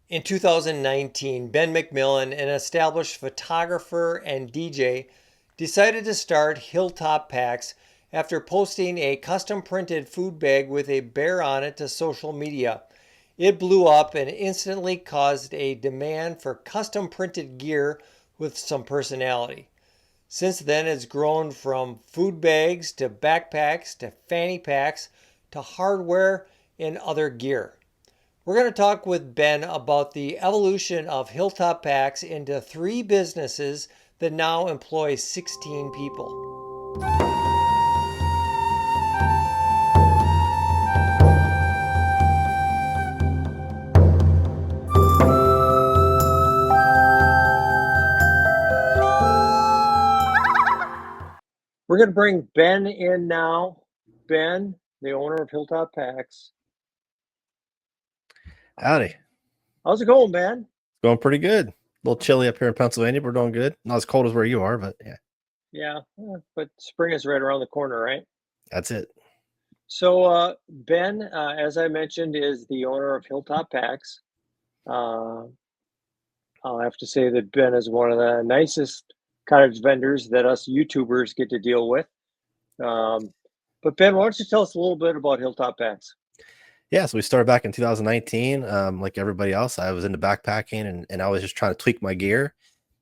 In 2019, Ben McMillan, an established photographer and DJ, decided to start Hilltop Packs after posting a custom printed food bag with a bear on it to social media. It blew up and instantly caused a demand for custom printed gear with some personality. Since then, it's grown from food bags to backpacks to fanny packs to hardware and other gear. We're going to talk with Ben about the evolution of Hilltop Packs into three businesses that now employ 16 people. We're going to bring Ben in now. Ben, the owner of Hilltop Packs. Howdy. How's it going, Ben? Going pretty good. A little chilly up here in Pennsylvania, but we're doing good. Not as cold as where you are, but yeah. Yeah, but spring is right around the corner, right? That's it. So Ben, as I mentioned, is the owner of Hilltop Packs. I'll have to say that Ben is one of the nicest cottage vendors that us YouTubers get to deal with. But Ben, why don't you tell us a little bit about Hilltop Packs? Yeah, so we started back in 2019. Like everybody else, I was into backpacking and I was just trying to tweak my gear.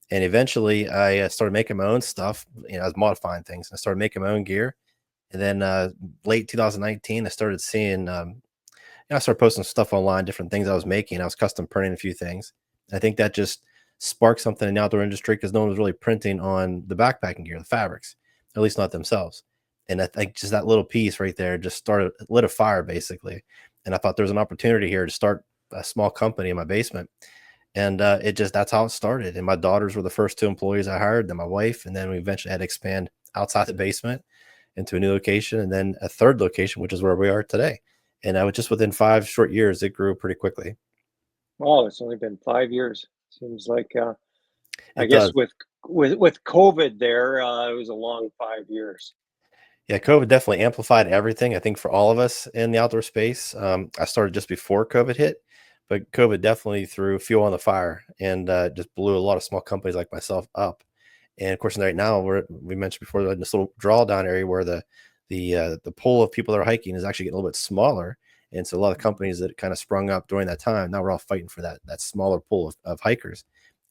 And eventually I started making my own stuff. I was modifying things. I started making my own gear. And then late 2019, I started seeing, I started posting stuff online, different things I was making. I was custom printing a few things. I think that just sparked something in the outdoor industry because no one was really printing on the backpacking gear, the fabrics, at least not themselves. And I think just that little piece right there just lit a fire basically. And I thought there was an opportunity here to start a small company in my basement. And that's how it started. And my daughters were the first two employees I hired, then my wife. And then we eventually had to expand outside the basement into a new location and then a third location, which is where we are today. And I was just within 5 short years, it grew pretty quickly. Wow, it's only been 5 years. Seems like I It guess does. with COVID there, it was a long 5 years. Yeah, COVID definitely amplified everything, I think, for all of us in the outdoor space. I started just before COVID hit, but COVID definitely threw fuel on the fire and just blew a lot of small companies like myself up. And of course, right now we mentioned before this little drawdown area where the pool of people that are hiking is actually getting a little bit smaller. And so a lot of companies that kind of sprung up during that time, now we're all fighting for that smaller pool of hikers.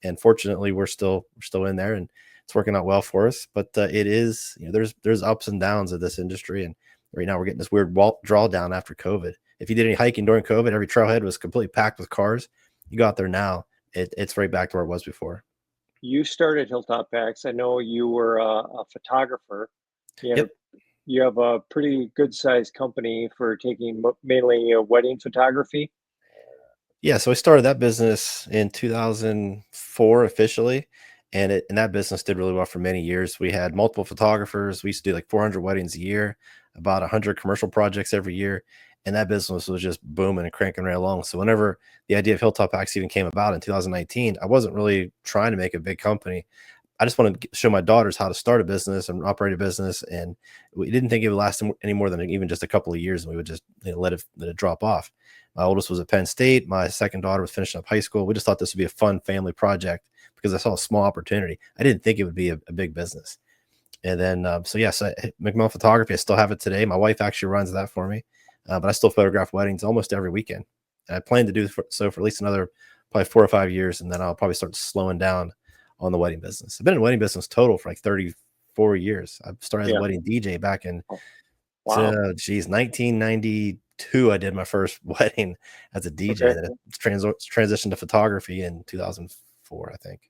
And fortunately, we're still in there and it's working out well for us. But it is, there's ups and downs of this industry. And right now we're getting this weird drawdown after COVID. If you did any hiking during COVID, every trailhead was completely packed with cars. You go out there now, it's right back to where it was before. You started Hilltop Packs. I know you were a photographer. Yep. You have a pretty good sized company for taking mainly wedding photography. Yeah, so I started that business in 2004 officially, and that business did really well for many years. We had multiple photographers. We used to do like 400 weddings a year, about 100 commercial projects every year, and that business was just booming and cranking right along. So whenever the idea of Hilltop Packs even came about in 2019, I wasn't really trying to make a big company. I just wanted to show my daughters how to start a business and operate a business, and we didn't think it would last any more than even just a couple of years, and we would just let it drop off. My oldest was at Penn State. My second daughter was finishing up high school. We just thought this would be a fun family project because I saw a small opportunity. I didn't think it would be a big business. And then, so yes, McMillan Photography, I still have it today. My wife actually runs that for me, but I still photograph weddings almost every weekend. And I plan to do so for at least another probably 4 or 5 years, and then I'll probably start slowing down on the wedding business. I've been in wedding business total for like 34 years. I started as a wedding DJ back in, Wow. 1992. I did my first wedding as a DJ. Okay. Then it transitioned to photography in 2004, I think.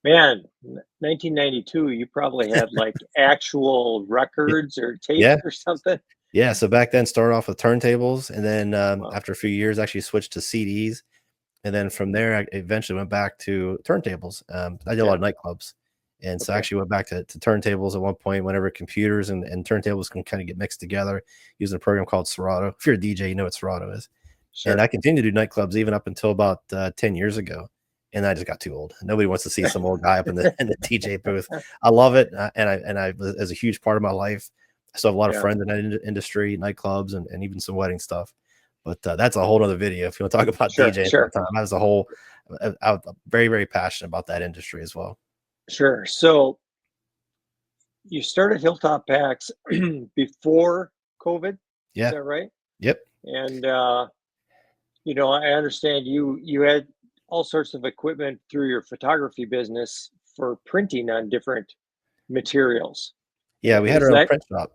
Man, 1992, you probably had like actual records or tapes Yeah. or something. Yeah. So back then started off with turntables. And then Wow. after a few years, actually switched to CDs. And then from there, I eventually went back to turntables. I did a lot of nightclubs. And so I actually went back to turntables at one point whenever computers and turntables can kind of get mixed together using a program called Serato. If you're a DJ, you know what Serato is. Sure. And I continued to do nightclubs even up until about 10 years ago. And I just got too old. Nobody wants to see some old guy up in the DJ booth. I love it. And I as a huge part of my life. I still have a lot of friends in that industry, nightclubs, and even some wedding stuff. But that's a whole other video. If you want to talk about Sure, DJing sure, sometime, I was a whole, I'm very, very passionate about that industry as well. sure. So you started Hilltop Packs before COVID, is Yeah. that right? Yep. And I understand you had all sorts of equipment through your photography business for printing on different materials. Yeah. We had Is our own that, print shop.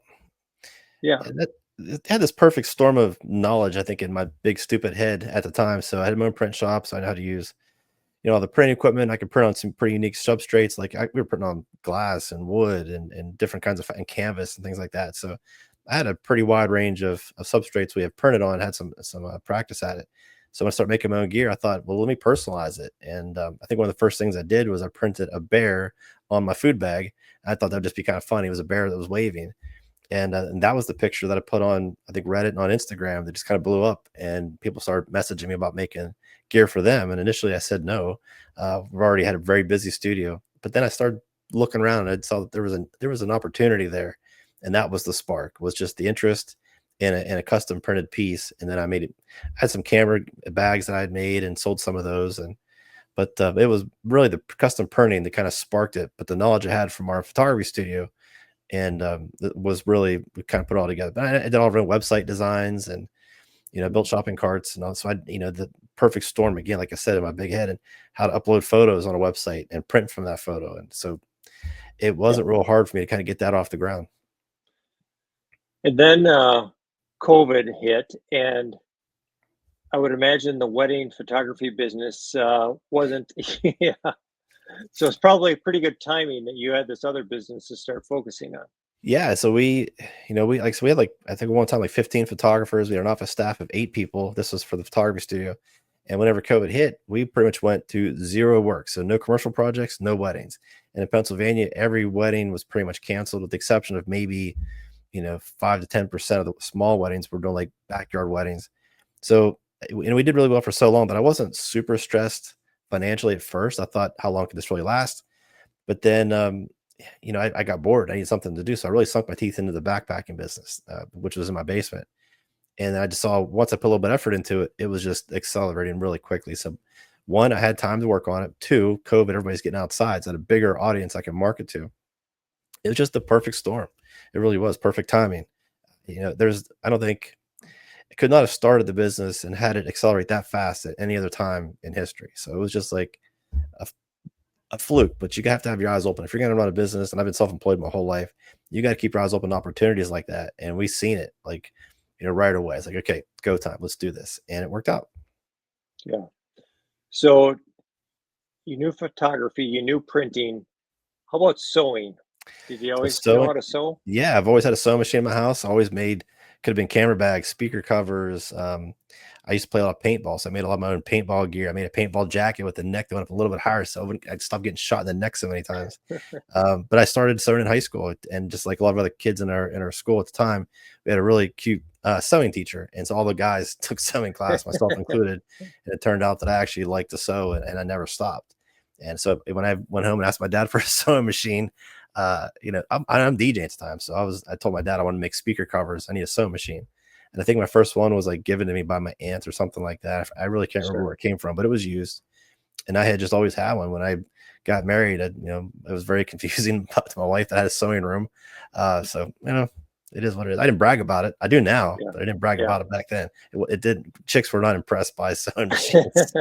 yeah, And that it had this perfect storm of knowledge, I think, in my big stupid head at the time. So I had my own print shop, so I know how to use, all the printing equipment. I could print on some pretty unique substrates. Like we were printing on glass and wood and different kinds of and canvas and things like that. So I had a pretty wide range of substrates we have printed on. Had some practice at it. So when I started making my own gear, I thought, well, let me personalize it. And I think one of the first things I did was I printed a bear on my food bag. I thought that'd just be kind of funny. It was a bear that was waving, and that was the picture that I put on, I think, Reddit and on Instagram. That just kind of blew up, and people started messaging me about making gear for them. And initially, I said no. We've already had a very busy studio, but then I started looking around, and I saw that there was an opportunity there, and that was the spark. Was just the interest in a custom printed piece, and then I made it. I had some camera bags that I had made and sold some of those, and but it was really the custom printing that kind of sparked it. But the knowledge I had from our photography studio and it was really, we kind of put it all together. But I did all of our website designs and built shopping carts and all. So the perfect storm again, like I said, in my big head, and how to upload photos on a website and print from that photo. And so it yeah. wasn't real hard for me to kind of get that off the ground. And then COVID hit, and I would imagine the wedding photography business wasn't, yeah. So it's probably pretty good timing that you had this other business to start focusing on. Yeah, so we had like, I think at one time like 15 photographers. We had an office staff of 8 people. This was for the photography studio. And whenever COVID hit, we pretty much went to zero work. So no commercial projects, no weddings. And in Pennsylvania, every wedding was pretty much canceled with the exception of maybe, 5 to 10% of the small weddings were doing like backyard weddings. So, and we did really well for so long, but I wasn't super stressed financially at first. I thought, how long could this really last? But then, I got bored. I needed something to do. So I really sunk my teeth into the backpacking business, which was in my basement. And I just saw once I put a little bit of effort into it, it was just accelerating really quickly. So, one, I had time to work on it. Two, COVID, everybody's getting outside. So I had a bigger audience I could market to. It was just the perfect storm. It really was perfect timing. I don't think I could not have started the business and had it accelerate that fast at any other time in history. So it was just like a a fluke, but you have to have your eyes open. If you're going to run a business, and I've been self-employed my whole life, you got to keep your eyes open to opportunities like that. And we seen it like, right away. It's like, okay, go time. Let's do this. And it worked out. Yeah. So you knew photography, you knew printing. How about sewing? Did you So always know sewing, how to sew? yeah, I've always had a sewing machine in my house. Always made, could have been camera bags, speaker covers. I used to play a lot of paintball, so I made a lot of my own paintball gear. I made a paintball jacket with the neck that went up a little bit higher, so I'd stop getting shot in the neck so many times. But I started sewing in high school, and just like a lot of other kids in our school at the time, we had a really cute sewing teacher, and so all the guys took sewing class, myself included. And it turned out that I actually liked to sew, and I never stopped. And so when I went home and asked my dad for a sewing machine, I'm DJing at the time, so I told my dad I want to make speaker covers. I need a sewing machine. And I think my first one was like given to me by my aunt or something like that. I really can't remember Sure. where it came from, but it was used. And I had just always had one. When I got married, it was very confusing to my wife that I had a sewing room. So, it is what it is. I didn't brag about it. I do now, Yeah. but I didn't brag Yeah. about it back then. It did. Chicks were not impressed by sewing machines.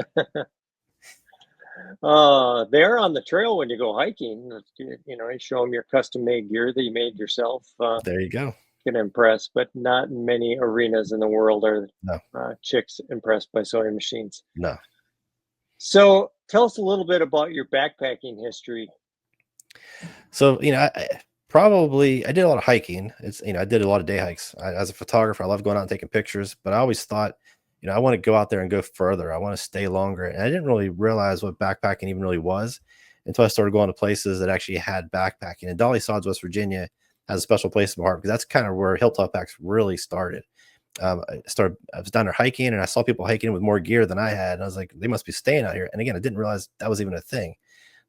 They're on the trail when you go hiking. You show them your custom made gear that you made yourself. There you go. Get impressed, but not in many arenas in the world are No, chicks impressed by sewing machines. no. So tell us a little bit about your backpacking history. So, I did a lot of hiking. I did a lot of day hikes. As a photographer, I love going out and taking pictures, but I always thought, I want to go out there and go further. I want to stay longer. And I didn't really realize what backpacking even really was until I started going to places that actually had backpacking. And Dolly Sods, West Virginia has a special place in my heart because that's kind of where Hilltop Packs really started. I was down there hiking and I saw people hiking with more gear than I had. And I was like, they must be staying out here. And again, I didn't realize that was even a thing.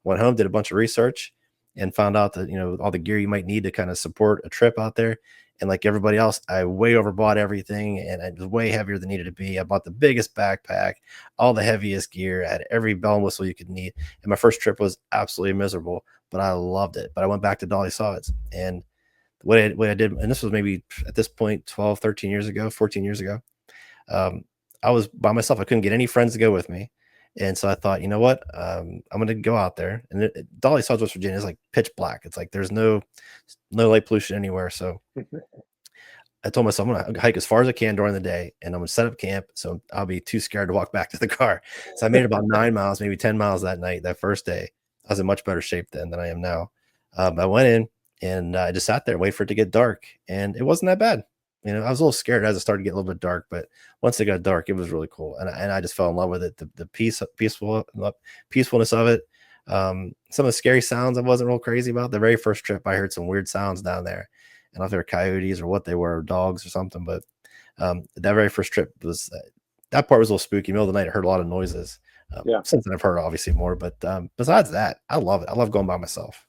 Went home, did a bunch of research, and found out that all the gear you might need to kind of support a trip out there. And like everybody else, I way overbought everything, and it was way heavier than needed to be. I bought the biggest backpack, all the heaviest gear, I had every bell and whistle you could need. And my first trip was absolutely miserable, but I loved it. But I went back to Dolly Saws, and what I did, and this was maybe at this point 12, 13 years ago, 14 years ago. Um, I was by myself. I couldn't get any friends to go with me. And so I thought, you know what? I'm going to go out there. And Dolly Saws, West Virginia is like pitch black. It's like there's no light pollution anywhere. So I told myself I'm going to hike as far as I can during the day, and I'm going to set up camp so I'll be too scared to walk back to the car. So I made about 9 miles, maybe 10 miles that night, that first day. I was in much better shape then than I am now. I went in and I just sat there, wait for it to get dark, and it wasn't that bad. You know, I was a little scared as it started to get a little bit dark, but once it got dark, it was really cool, and I just fell in love with it. The peacefulness of it. Some of the scary sounds I wasn't real crazy about. The very first trip, I heard some weird sounds down there. I don't know if they were coyotes or what they were, or dogs or something, but that very first trip was that part was a little spooky. Middle of the night, I heard a lot of noises. Yeah. Since then, I've heard obviously more, but besides that, I love it. I love going by myself.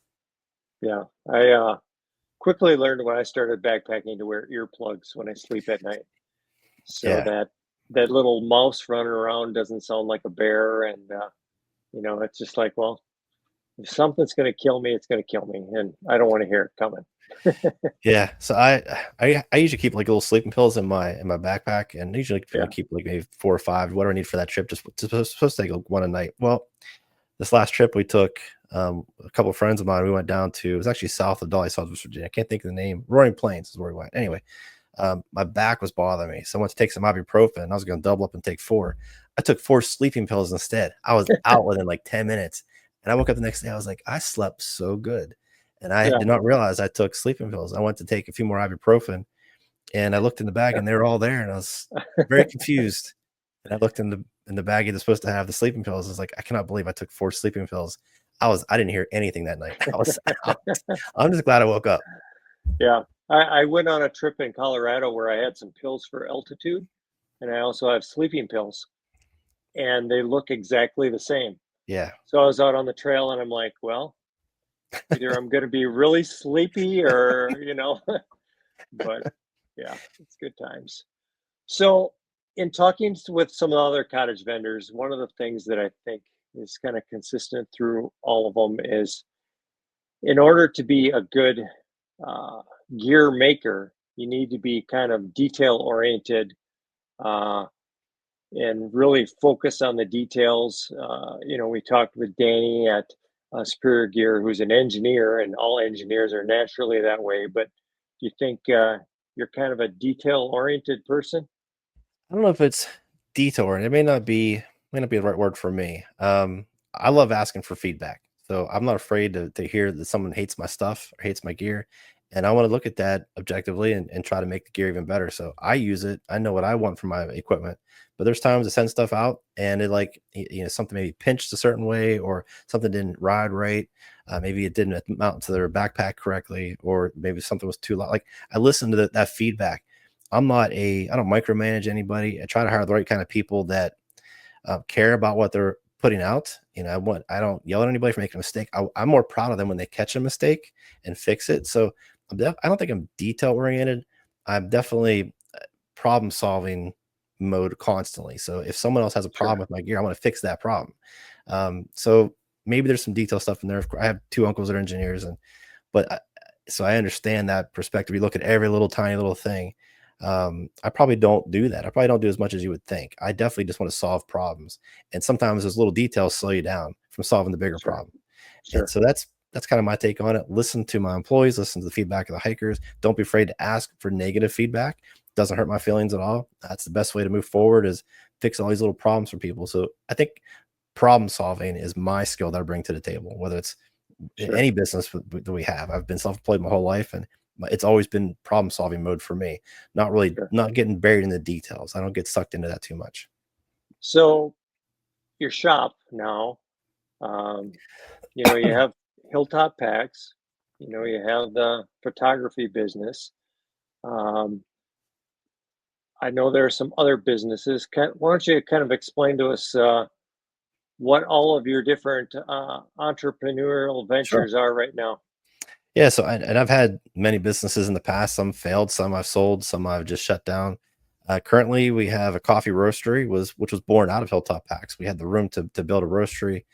Yeah. I quickly learned when I started backpacking to wear earplugs when I sleep at night, so Yeah. that little mouse running around doesn't sound like a bear. And you know, it's just like, well, if something's going to kill me, it's going to kill me, and I don't want to hear it coming. Yeah, so I usually keep like little sleeping pills in my backpack, and usually Yeah. keep like maybe 4 or 5, whatever I need for that trip. Just supposed to take like one a night. Well, this last trip we took, a couple of friends of mine. We went down to, it was actually south of Dolly, South West Virginia. I can't think of the name. Roaring Plains is where we went. Anyway, my back was bothering me, so I went to take some ibuprofen. I was going to double up and take 4. I took 4 sleeping pills instead. I was out within like 10 minutes, and I woke up the next day. I was like, I slept so good. And I Yeah. did not realize I took sleeping pills. I went to take a few more ibuprofen, and I looked in the bag, and they were all there, and I was very confused. And I looked in the baggie that's supposed to have the sleeping pills. I was like, I cannot believe I took 4 sleeping pills. I didn't hear anything that night. I was out. I'm just glad I woke up. Yeah. I went on a trip in Colorado where I had some pills for altitude, and I also have sleeping pills, and they look exactly the same. Yeah. So I was out on the trail, and I'm like, well, either I'm going to be really sleepy or, you know, but yeah, it's good times. So, in talking with some of the other cottage vendors, one of the things that I think is kind of consistent through all of them is, in order to be a good uh, gear maker, you need to be kind of detail oriented, uh, and really focus on the details. You know, we talked with Danny at Superior Gear, who's an engineer, and all engineers are naturally that way. But do you think you're kind of a detail oriented person? I don't know if it's detouring. It may not be the right word for me. I love asking for feedback. So I'm not afraid to hear that someone hates my stuff or hates my gear. And I want to look at that objectively and try to make the gear even better. So I use it. I know what I want from my equipment. But there's times I send stuff out and it like you know, something maybe pinched a certain way, or something didn't ride right. Maybe it didn't mount to their backpack correctly, or maybe something was too loud. Like I listen to that feedback. I don't micromanage anybody. I try to hire the right kind of people that care about what they're putting out. You know, I don't yell at anybody for making a mistake. I'm more proud of them when they catch a mistake and fix it. So I don't think I'm detail oriented. I'm definitely problem solving mode constantly. So if someone else has a problem Sure, with my gear, I want to fix that problem. So maybe there's some detail stuff in there. I have 2 uncles that are engineers, so I understand that perspective. You look at every little tiny little thing. I probably don't do that. I probably don't do as much as you would think. I definitely just want to solve problems, and sometimes those little details slow you down from solving the bigger sure, problem. And sure, so that's kind of my take on it. Listen to my employees, listen to the feedback of the hikers. Don't be afraid to ask for negative feedback. Doesn't hurt my feelings at all. That's the best way to move forward, is fix all these little problems for people. So I think problem solving is my skill that I bring to the table, whether it's sure, any business that we have. I've been self-employed my whole life, and it's always been problem solving mode for me. sure. Not getting buried in the details. I don't get sucked into that too much. So your shop now, um, you know, you have Hilltop Packs, you know, you have the photography business. Um, I know there are some other businesses. Why don't you kind of explain to us what all of your different entrepreneurial Sure. ventures are right now? Yeah, so and I've had many businesses in the past. Some failed, some I've sold, some I've just shut down. Currently, we have a coffee roastery, which was born out of Hilltop Packs. We had the room to build a roastery.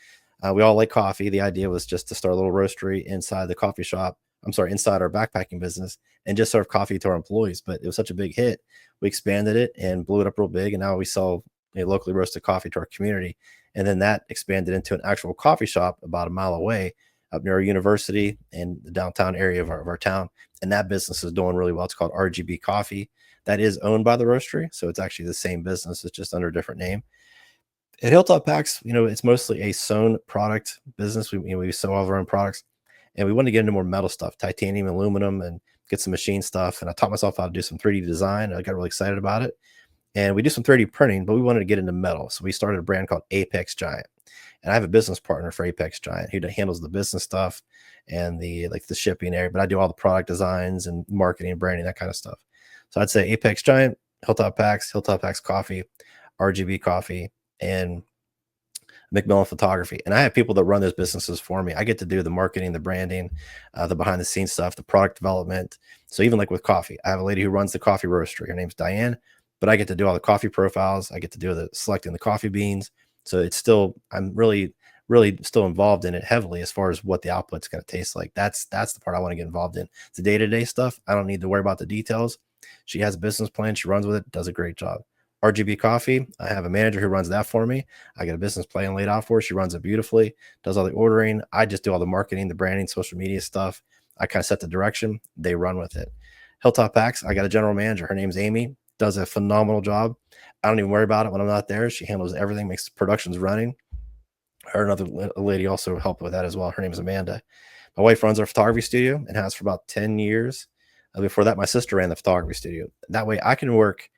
We all like coffee. The idea was just to start a little roastery inside the coffee shop. I'm sorry, inside our backpacking business, and just serve coffee to our employees. But it was such a big hit, we expanded it and blew it up real big, and now we sell a locally roasted coffee to our community. And then that expanded into an actual coffee shop about a mile away up near our university and the downtown area of our town. And that business is doing really well. It's called RGB Coffee. That is owned by the roastery. So it's actually the same business. It's just under a different name. At Hilltop Packs, it's mostly a sewn product business. We sew all of our own products, and we want to get into more metal stuff, titanium, aluminum, and get some machine stuff. And I taught myself how to do some 3D design. I got really excited about it. And we do some 3D printing, but we wanted to get into metal. So we started a brand called Apex Giant. And I have a business partner for Apex Giant who handles the business stuff and the shipping area, but I do all the product designs and marketing and branding, that kind of stuff. So I'd say Apex Giant, Hilltop Packs Coffee, RGB Coffee, and McMillan Photography. And I have people that run those businesses for me. I get to do the marketing, the branding, the behind the scenes stuff, the product development. So even like with coffee, I have a lady who runs the coffee roastery. Her name's Diane, but I get to do all the coffee profiles. I get to do the selecting the coffee beans. So it's still, I'm really, really still involved in it heavily as far as what the output's going to taste like. That's the part I want to get involved in. The day-to-day stuff, I don't need to worry about the details. She has a business plan. She runs with it, does a great job. RGB Coffee, I have a manager who runs that for me. I got a business plan laid out for her. She runs it beautifully, does all the ordering. I just do all the marketing, the branding, social media stuff. I kind of set the direction. They run with it. Hilltop Packs, I got a general manager. Her name's Amy, does a phenomenal job. I don't even worry about it when I'm not there. She handles everything, makes productions running. Her another lady also helped with that as well. Her name is Amanda. My wife runs our photography studio and has for about 10 years. Before that, my sister ran the photography studio. That way I can work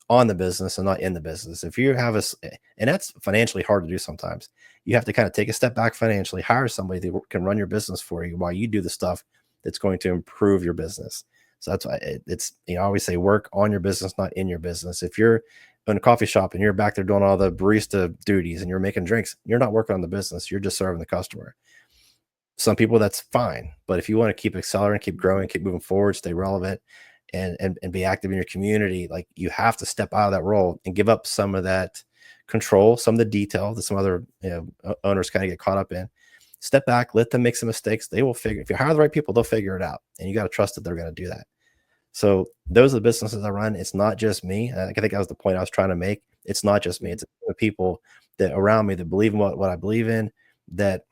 on the business and not in the business. If you have and that's financially hard to do sometimes. You have to kind of take a step back financially, hire somebody that can run your business for you while you do the stuff that's going to improve your business. So that's why it's, I always say work on your business, not in your business. If you're in a coffee shop and you're back there doing all the barista duties and you're making drinks, you're not working on the business. You're just serving the customer. Some people, that's fine. But if you want to keep accelerating, keep growing, keep moving forward, stay relevant, and be active in your community, like you have to step out of that role and give up some of that control, some of the detail that some other owners kind of get caught up in. Step back, let them make some mistakes. They will figure, if you hire the right people, they'll figure it out. And you got to trust that they're going to do that. So those are the businesses I run. It's not just me. I think that was the point I was trying to make. It's not just me. It's the people that around me that believe in what I believe in, that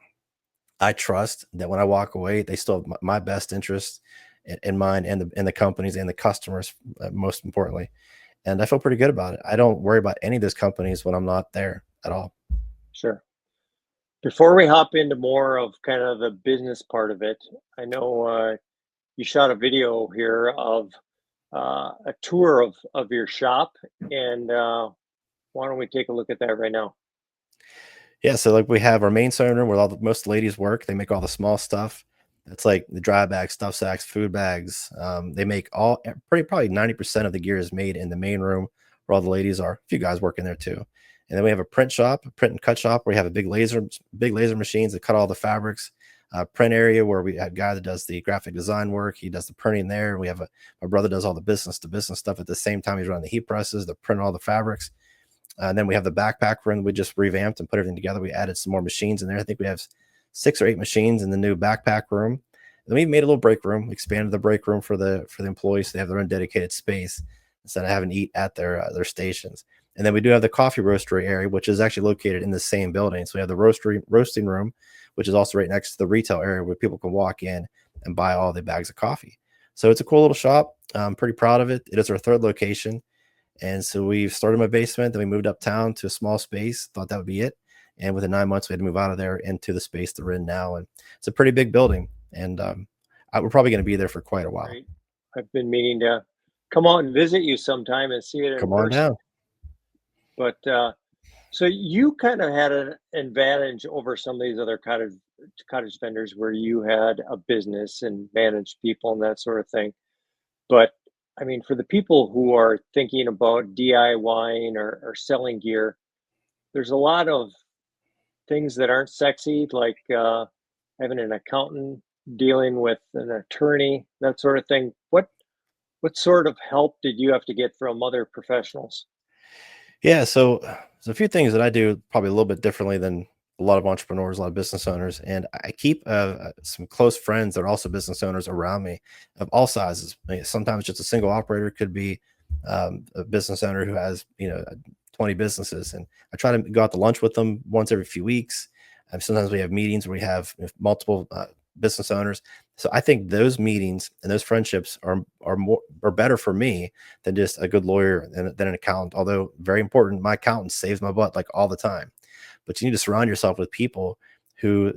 I trust, that when I walk away, they still have my best interest in mind, and the companies and the customers, most importantly. And I feel pretty good about it. I don't worry about any of those companies when I'm not there at all. Sure. Before we hop into more of kind of the business part of it, I know you shot a video here of a tour of your shop, and why don't we take a look at that right now? Yeah, so like we have our main sewing room where most ladies work. They make all the small stuff. It's like the dry bags, stuff sacks, food bags. They make probably 90% of the gear is made in the main room where all the ladies are. A few guys work in there too. And then we have a print shop, a print and cut shop where we have big laser machines that cut all the fabrics. Print area where we have a guy that does the graphic design work. He does the printing there. We have my brother does all the business to business stuff at the same time. He's running the heat presses, the print all the fabrics. And then we have the backpack room. We just revamped and put everything together. We added some more machines in there. I think we have 6 or 8 machines in the new backpack room. Then we made a little break room. We expanded the break room for the employees, so they have their own dedicated space instead of having to eat at their stations. And then we do have the coffee roastery area, which is actually located in the same building. So we have the roasting room, which is also right next to the retail area where people can walk in and buy all the bags of coffee. So it's a cool little shop. I'm pretty proud of it. It is our 3rd location. And so we started in my basement, then we moved uptown to a small space, thought that would be it. And within 9 months, we had to move out of there into the space that we're in now. And it's a pretty big building. And we're probably going to be there for quite a while. Great. I've been meaning to come out and visit you sometime and see it in Come on person. down. But so you kind of had an advantage over some of these other cottage vendors where you had a business and managed people and that sort of thing. But I mean, for the people who are thinking about DIYing or selling gear, there's a lot of things that aren't sexy, like having an accountant dealing with an attorney, that sort of thing. What sort of help did you have to get from other professionals? Yeah, so there's a few things that I do probably a little bit differently than a lot of entrepreneurs, a lot of business owners, and I keep some close friends that are also business owners around me of all sizes. Sometimes just a single operator could be a business owner who has 20 businesses, and I try to go out to lunch with them once every few weeks. Sometimes we have meetings where we have multiple business owners. So I think those meetings and those friendships are better for me than just a good lawyer than an accountant. Although very important, my accountant saves my butt like all the time. But you need to surround yourself with people who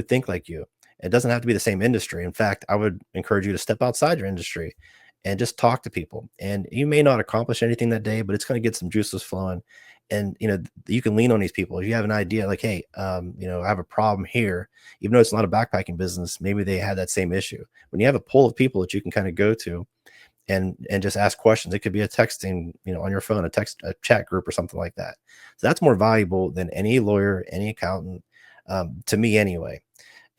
think like you. It doesn't have to be the same industry. In fact, I would encourage you to step outside your industry and just talk to people. And you may not accomplish anything that day, but it's going to get some juices flowing. And you can lean on these people. If you have an idea, like, hey, I have a problem here, even though it's not a backpacking business, maybe they had that same issue. When you have a pool of people that you can kind of go to and just ask questions. It could be a texting, on your phone, a chat group or something like that. So that's more valuable than any lawyer, any accountant, to me anyway.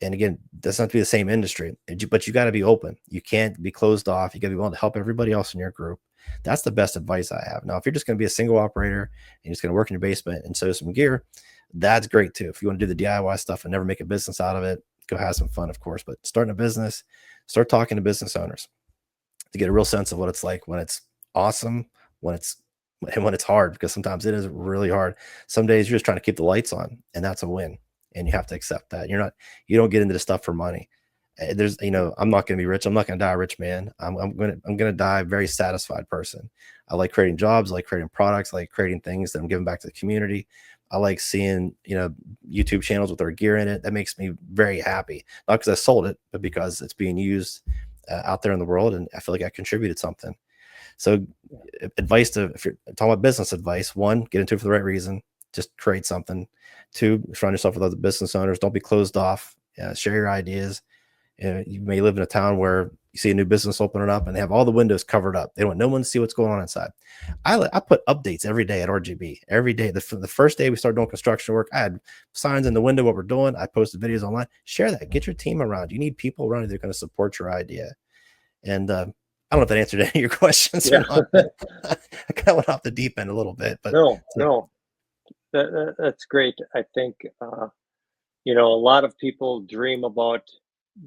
And again, that's not to be the same industry, but you got to be open. You can't be closed off. You got to be willing to help everybody else in your group. That's the best advice I have. Now, if you're just going to be a single operator and you're just going to work in your basement and sew some gear, that's great too. If you want to do the DIY stuff and never make a business out of it, go have some fun, of course. But starting a business, start talking to business owners to get a real sense of what it's like when it's awesome, when it's hard, because sometimes it is really hard. Some days you're just trying to keep the lights on, and that's a win. And you have to accept that. You don't get into the stuff for money. I'm not going to be rich. I'm not going to die a rich man. I'm going to die a very satisfied person. I like creating jobs. I like creating products. I like creating things that I'm giving back to the community. I like seeing, YouTube channels with our gear in it. That makes me very happy. Not because I sold it, but because it's being used out there in the world, and I feel like I contributed something. So, if you're talking about business advice, one, get into it for the right reason. Just create something. Two, surround yourself with other business owners. Don't be closed off. Share your ideas. You may live in a town where you see a new business opening up and they have all the windows covered up. They don't want no one to see what's going on inside. I put updates every day at RGB. Every day. The first day we started doing construction work, I had signs in the window what we're doing. I posted videos online. Share that. Get your team around. You need people around you that are going to support your idea. And I don't know if that answered any of your questions or not. I kind of went off the deep end a little bit, but no, that's great. I think a lot of people dream about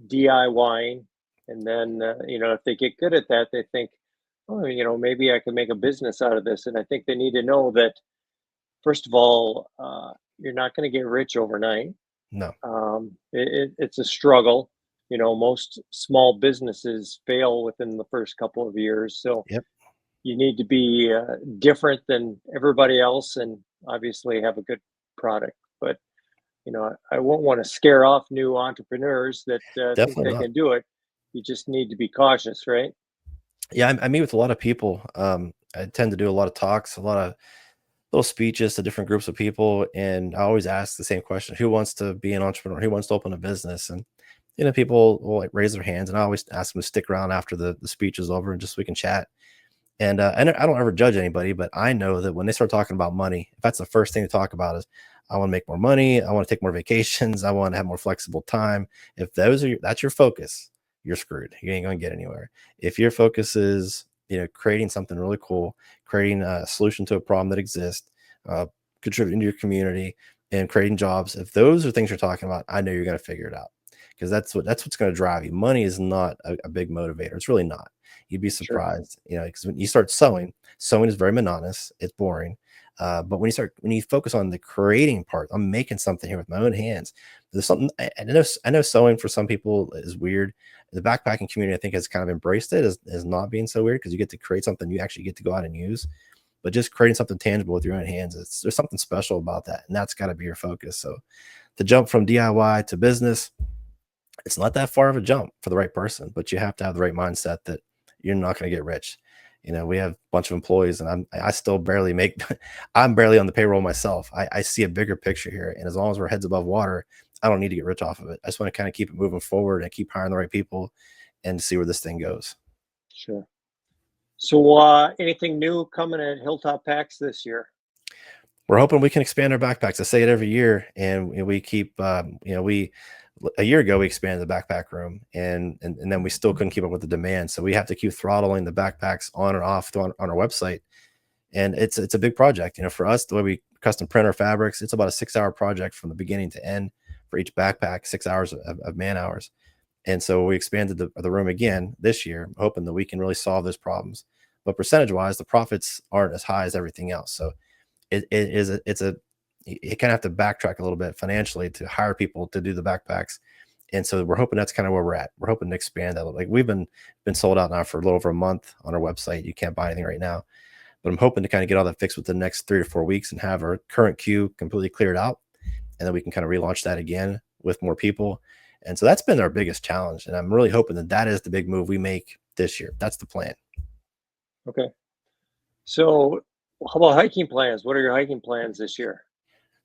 DIYing, and then if they get good at that, they think, oh, maybe I can make a business out of this. And I think they need to know that, first of all, you're not going to get rich overnight. no. It's a struggle. Most small businesses fail within the first couple of years. So Yep. you need to be different than everybody else and obviously have a good product. But, I won't want to scare off new entrepreneurs that think Definitely they not. can do it. You just need to be cautious, right? Yeah, I meet with a lot of people. I tend to do a lot of talks, a lot of little speeches to different groups of people, and I always ask the same question: Who wants to be an entrepreneur? Who wants to open a business? And people will like raise their hands, and I always ask them to stick around after the speech is over, and just so we can chat. And I don't ever judge anybody, but I know that when they start talking about money, if that's the first thing to talk about is, I want to make more money, I want to take more vacations, I want to have more flexible time. If that's your focus, you're screwed. You ain't going to get anywhere. If your focus is, creating something really cool, creating a solution to a problem that exists, uh, contributing to your community, and creating jobs, if those are things you're talking about, I know you're going to figure it out, because that's what's going to drive you. Money is not a big motivator. It's really not. You'd be Sure. surprised, because when you start sewing is very monotonous. It's boring. But when you focus on the creating part, I'm making something here with my own hands. There's something I know sewing for some people is weird. The backpacking community, I think, has kind of embraced it as not being so weird, because you get to create something you actually get to go out and use. But just creating something tangible with your own hands, there's something special about that, and that's got to be your focus. So to jump from DIY to business, it's not that far of a jump for the right person, but you have to have the right mindset that you're not going to get rich. We have a bunch of employees, and I still barely make, I'm barely on the payroll myself. I see a bigger picture here. And as long as we're heads above water, I don't need to get rich off of it. I just want to kind of keep it moving forward and keep hiring the right people and see where this thing goes. Sure. So anything new coming at Hilltop Packs this year? We're hoping we can expand our backpacks. I say it every year, and we keep, we a year ago we expanded the backpack room, and then we still couldn't keep up with the demand, so we have to keep throttling the backpacks on and off on our website. And it's a big project, for us, the way we custom print our fabrics. It's about a 6-hour project from the beginning to end for each backpack, 6 hours of man hours. And so we expanded the room again this year, hoping that we can really solve those problems. But percentage wise, the profits aren't as high as everything else. So you kind of have to backtrack a little bit financially to hire people to do the backpacks. And so we're hoping that's kind of where we're at. We're hoping to expand that. Like, we've been sold out now for a little over a month on our website. You can't buy anything right now, but I'm hoping to kind of get all that fixed within the next 3 or 4 weeks and have our current queue completely cleared out. And then we can kind of relaunch that again with more people. And so that's been our biggest challenge. And I'm really hoping that is the big move we make this year. That's the plan. Okay. So how about hiking plans? What are your hiking plans this year?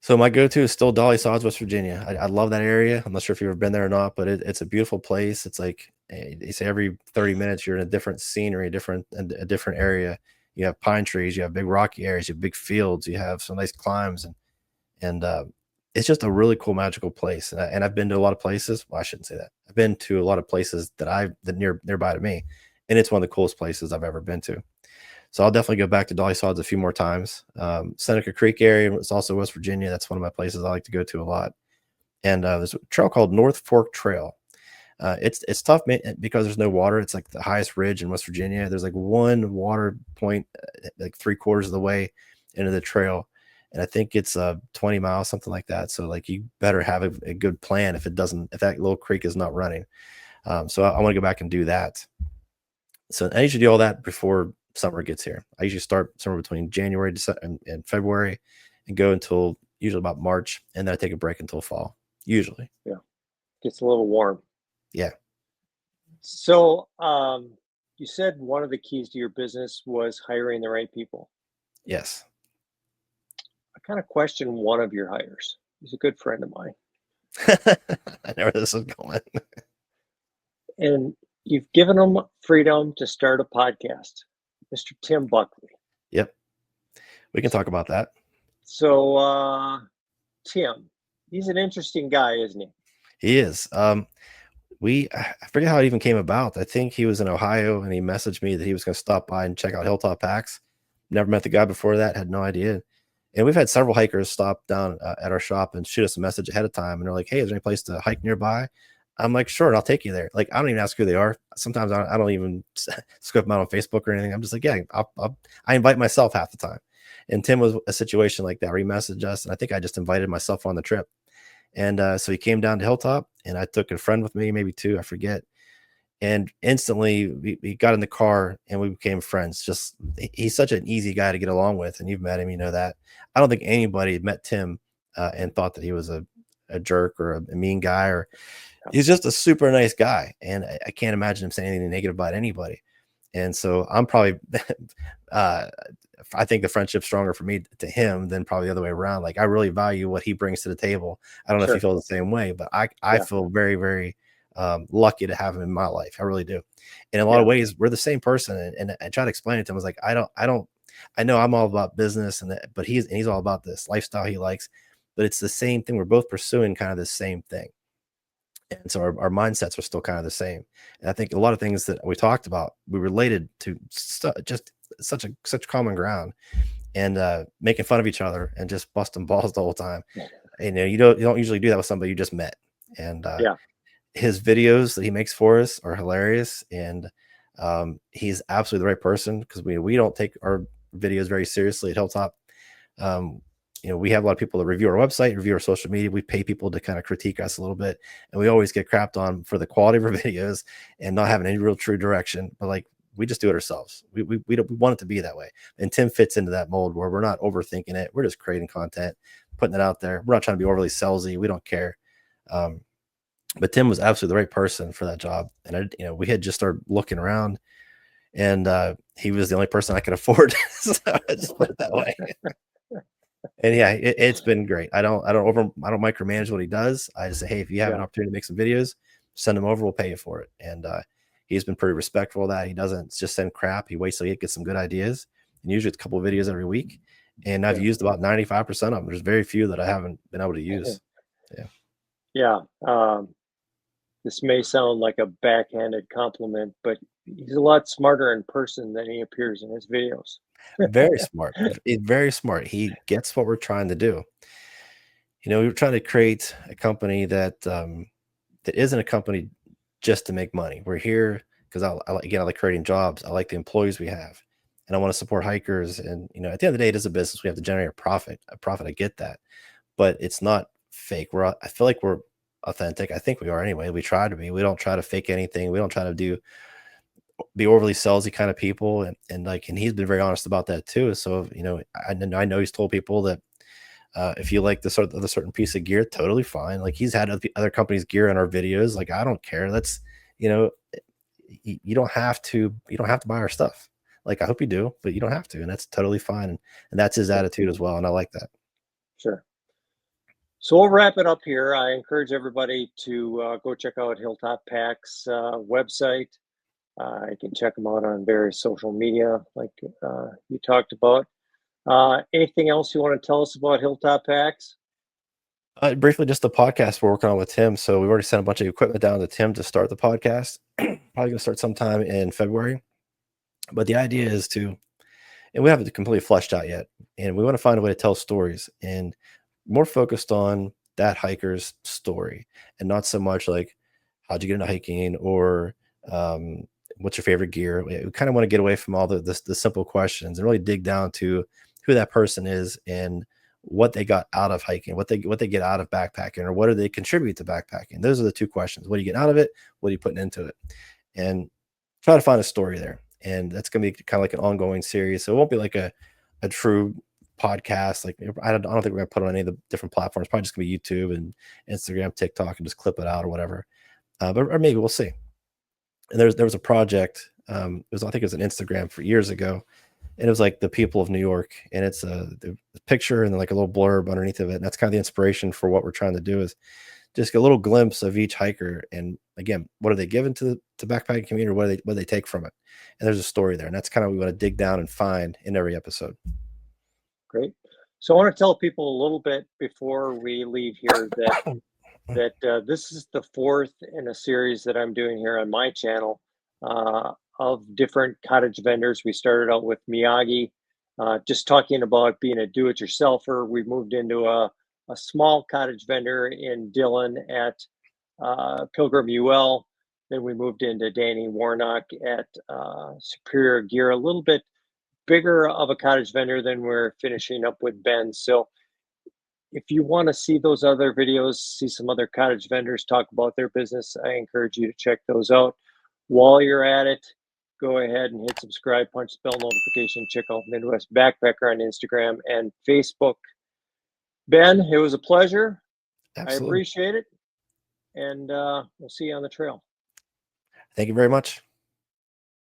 So my go-to is still Dolly Sods, West Virginia. I love that area. I'm not sure if you've ever been there or not, but it's a beautiful place. It's like they say every 30 minutes you're in a different scenery, a different area. You have pine trees, you have big rocky areas, you have big fields, you have some nice climbs, and it's just a really cool, magical place. And I've been to a lot of places. Well, I shouldn't say that. I've been to a lot of places that nearby to me, and it's one of the coolest places I've ever been to. So I'll definitely go back to Dolly Sods a few more times. Seneca Creek area, it's also West Virginia. That's one of my places I like to go to a lot. And there's a trail called North Fork Trail. It's tough because there's no water. It's like the highest ridge in West Virginia. There's like one water point, like 3/4 of the way into the trail. And I think it's 20 miles, something like that. So like, you better have a good plan if that little creek is not running. So I want to go back and do that. So I usually do all that before summer gets here. I usually start somewhere between January and February and go until usually about March. And then I take a break until fall, usually. Yeah. Gets a little warm. Yeah. So you said one of the keys to your business was hiring the right people. Yes. I kind of question one of your hires. He's a good friend of mine. I know where this is going. And you've given him freedom to start a podcast, Mr. Tim Buckley. Yep. We can talk about that. So, Tim, he's an interesting guy, isn't he? He is. I forget how it even came about. I think he was in Ohio and he messaged me that he was going to stop by and check out Hilltop Packs. Never met the guy before that, had no idea. And we've had several hikers stop down at our shop and shoot us a message ahead of time. And they're like, hey, is there any place to hike nearby? I'm like, sure, I'll take you there. Like, I don't even ask who they are. Sometimes I don't even scope them out on Facebook or anything. I'm just like, yeah, I invite myself half the time. And Tim was a situation like that where he messaged us, and I think I just invited myself on the trip. And so he came down to Hilltop, and I took a friend with me, maybe two, I forget. And instantly we got in the car and we became friends. Just, he's such an easy guy to get along with, and you've met him, you know that. I don't think anybody met Tim and thought that he was a jerk or a mean guy, or he's just a super nice guy. And I can't imagine him saying anything negative about anybody. And so I'm probably, I think the friendship's stronger for me to him than probably the other way around. Like, I really value what he brings to the table. I don't know if you feel the same way, but I feel very, very lucky to have him in my life. I really do. In a lot of ways, we're the same person. And I try to explain it to him. I was like, I know I'm all about business but he's all about this lifestyle he likes, but it's the same thing. We're both pursuing kind of the same thing. And so our mindsets are still kind of the same. And I think a lot of things that we talked about, we related to just such common ground, and making fun of each other and just busting balls the whole time. And you don't usually do that with somebody you just met. And his videos that he makes for us are hilarious. And he's absolutely the right person, because we don't take our videos very seriously at Hilltop. We have a lot of people that review our website, review our social media. We pay people to kind of critique us a little bit, and we always get crapped on for the quality of our videos and not having any real true direction. But like, we just do it ourselves. We want it to be that way. And Tim fits into that mold where we're not overthinking it. We're just creating content, putting it out there. We're not trying to be overly salesy. We don't care. But Tim was absolutely the right person for that job. And we had just started looking around, and he was the only person I could afford. So I just put it that way. And yeah, it's been great. I don't micromanage what he does. I just say, hey, if you have an opportunity to make some videos, send them over. We'll pay you for it. And he's been pretty respectful of that. He doesn't just send crap. He waits till he gets some good ideas. And usually it's a couple of videos every week. And I've used about 95% of them. There's very few that I haven't been able to use. Yeah. This may sound like a backhanded compliment, but he's a lot smarter in person than he appears in his videos. Very smart. Very smart. He gets what we're trying to do. We were trying to create a company that that isn't a company just to make money. We're here because again, I like creating jobs. I like the employees we have, and I want to support hikers. And at the end of the day, it is a business. We have to generate a profit. A profit. I get that, but it's not fake. I feel like we're authentic. I think we are anyway. We try to be. We don't try to fake anything. We don't try to be overly salesy kind of people. And he's been very honest about that too. So I know he's told people that if you like the certain piece of gear, totally fine. Like he's had other companies' gear in our videos. Like I don't care. That's you don't have to buy our stuff. Like I hope you do, but you don't have to, and that's totally fine. And that's his attitude as well, and I like that. Sure. So we'll wrap it up here. I encourage everybody to go check out Hilltop Packs website. You can check them out on various social media, like you talked about. Anything else you want to tell us about Hilltop Packs? Briefly, just the podcast we're working on with Tim. So we've already sent a bunch of equipment down to Tim to start the podcast. Probably going to start sometime in February. But the idea is and we haven't completely fleshed out yet, and we want to find a way to tell stories and more focused on that hiker's story and not so much like how'd you get into hiking or what's your favorite gear. We kind of want to get away from all the simple questions and really dig down to who that person is and what they got out of hiking, what they get out of backpacking, or what do they contribute to backpacking. Those are the two questions. What are you getting out of it? What are you putting into it? And try to find a story there. And that's going to be kind of like an ongoing series. So it won't be like a true podcast. Like I don't think we're going to put it on any of the different platforms. Probably just going to be YouTube and Instagram, TikTok, and just clip it out or whatever. Or maybe we'll see. And there was a project. I think it was an Instagram for years ago, and it was like the people of New York, and it's the picture and then like a little blurb underneath of it. And that's kind of the inspiration for what we're trying to do is just get a little glimpse of each hiker. And again, what are they given to the backpacking community, or what do they take from it? And there's a story there, and that's kind of what we want to dig down and find in every episode. Great. So I want to tell people a little bit before we leave here that this is the fourth in a series that I'm doing here on my channel of different cottage vendors. We started out with Miyagi, just talking about being a do-it-yourselfer. We moved into a small cottage vendor in Dillon at Pilgrim UL. Then we moved into Danny Warnock at Superior Gear, a little bit bigger of a cottage vendor than we're finishing up with Ben. So if you want to see those other videos, see some other cottage vendors talk about their business, I encourage you to check those out. While you're at it, go ahead and hit subscribe, punch the bell notification, check out Midwest Backpacker on Instagram and Facebook. Ben, it was a pleasure. Absolutely. I appreciate it. And we'll see you on the trail. Thank you very much.